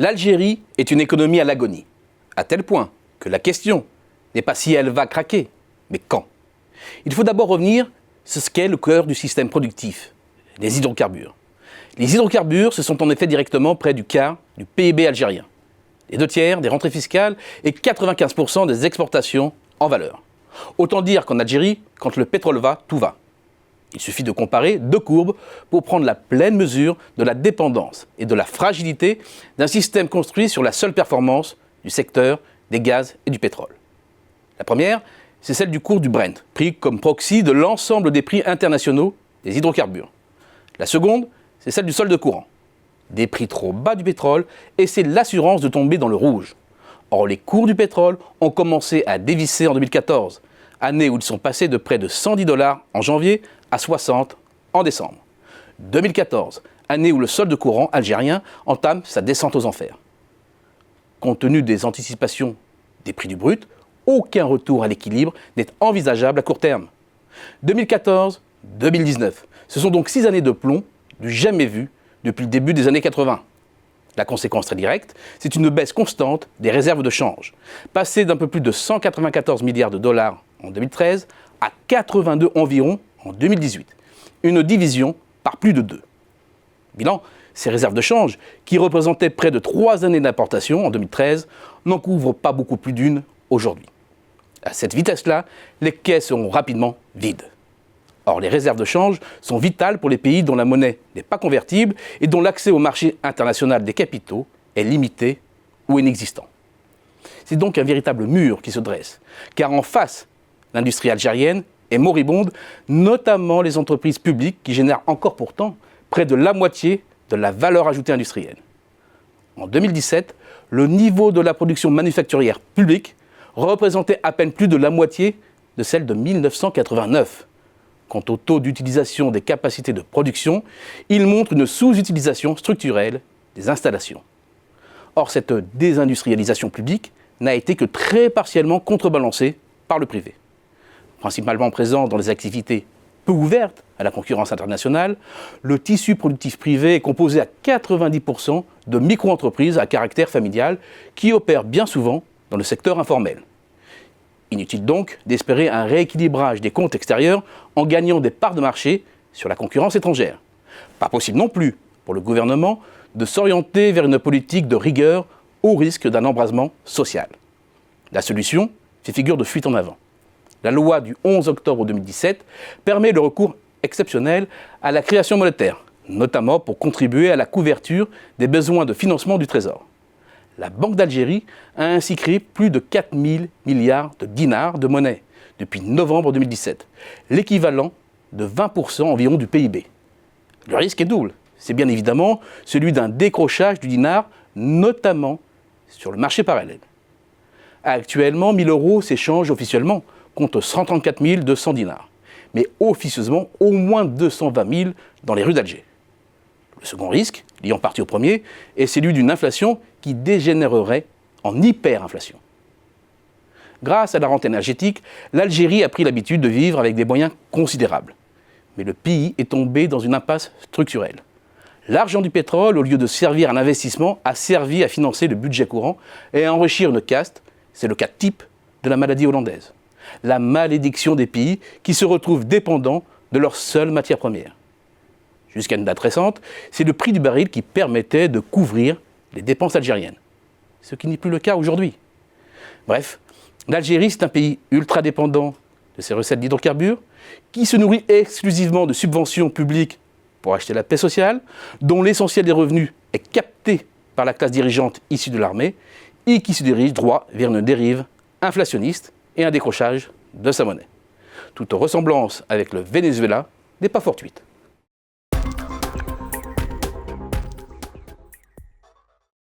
L'Algérie est une économie à l'agonie, à tel point que la question n'est pas si elle va craquer, mais quand. Il faut d'abord revenir sur ce qu'est le cœur du système productif, les hydrocarbures. Les hydrocarbures, ce sont en effet directement près du quart du PIB algérien, les 2/3 des rentrées fiscales et 95% des exportations en valeur. Autant dire qu'en Algérie, quand le pétrole va, tout va. Il suffit de comparer deux courbes pour prendre la pleine mesure de la dépendance et de la fragilité d'un système construit sur la seule performance du secteur des gaz et du pétrole. La première, c'est celle du cours du Brent, pris comme proxy de l'ensemble des prix internationaux des hydrocarbures. La seconde, c'est celle du solde courant, des prix trop bas du pétrole, et c'est l'assurance de tomber dans le rouge. Or, les cours du pétrole ont commencé à dévisser en 2014, année où ils sont passés de près de 110 $ en janvier à 60 en décembre. 2014, année où le solde courant algérien entame sa descente aux enfers. Compte tenu des anticipations des prix du brut, aucun retour à l'équilibre n'est envisageable à court terme. 2014-2019, ce sont donc 6 années de plomb du jamais vu depuis le début des années 80. La conséquence très directe, c'est une baisse constante des réserves de change, passées d'un peu plus de 194 milliards $ en 2013 à 82 environ en 2018. Une division par plus de 2. Bilan, ces réserves de change, qui représentaient près de 3 années d'importation en 2013, n'en couvrent pas beaucoup plus d'une aujourd'hui. À cette vitesse-là, les caisses seront rapidement vides. Or, les réserves de change sont vitales pour les pays dont la monnaie n'est pas convertible et dont l'accès au marché international des capitaux est limité ou inexistant. C'est donc un véritable mur qui se dresse, car en face, l'industrie algérienne est moribonde, notamment les entreprises publiques qui génèrent encore pourtant près de la moitié de la valeur ajoutée industrielle. En 2017, le niveau de la production manufacturière publique représentait à peine plus de la moitié de celle de 1989. Quant au taux d'utilisation des capacités de production, il montre une sous-utilisation structurelle des installations. Or, cette désindustrialisation publique n'a été que très partiellement contrebalancée par le privé. Principalement présent dans les activités peu ouvertes à la concurrence internationale, le tissu productif privé est composé à 90% de micro-entreprises à caractère familial qui opèrent bien souvent dans le secteur informel. Inutile donc d'espérer un rééquilibrage des comptes extérieurs en gagnant des parts de marché sur la concurrence étrangère. Pas possible non plus pour le gouvernement de s'orienter vers une politique de rigueur au risque d'un embrasement social. La solution fait figure de fuite en avant. La loi du 11 octobre 2017 permet le recours exceptionnel à la création monétaire, notamment pour contribuer à la couverture des besoins de financement du Trésor. La Banque d'Algérie a ainsi créé plus de 4 000 milliards de dinars de monnaie depuis novembre 2017, l'équivalent de 20% environ du PIB. Le risque est double. C'est bien évidemment celui d'un décrochage du dinar, notamment sur le marché parallèle. Actuellement, 1 000 € s'échangent officiellement contre 134 200 dinars, mais officieusement au moins 220 000 dans les rues d'Alger. Le second risque, lié en partie au premier, est celui d'une inflation qui dégénérerait en hyperinflation. Grâce à la rente énergétique, l'Algérie a pris l'habitude de vivre avec des moyens considérables. Mais le pays est tombé dans une impasse structurelle. L'argent du pétrole, au lieu de servir à l'investissement, a servi à financer le budget courant et à enrichir une caste. C'est le cas type de la maladie hollandaise. La malédiction des pays qui se retrouvent dépendants de leur seule matière première. Jusqu'à une date récente, c'est le prix du baril qui permettait de couvrir les dépenses algériennes. Ce qui n'est plus le cas aujourd'hui. Bref, l'Algérie, c'est un pays ultra dépendant de ses recettes d'hydrocarbures, qui se nourrit exclusivement de subventions publiques pour acheter la paix sociale, dont l'essentiel des revenus est capté par la classe dirigeante issue de l'armée, et qui se dirige droit vers une dérive inflationniste et un décrochage de sa monnaie. Toute ressemblance avec le Venezuela n'est pas fortuite.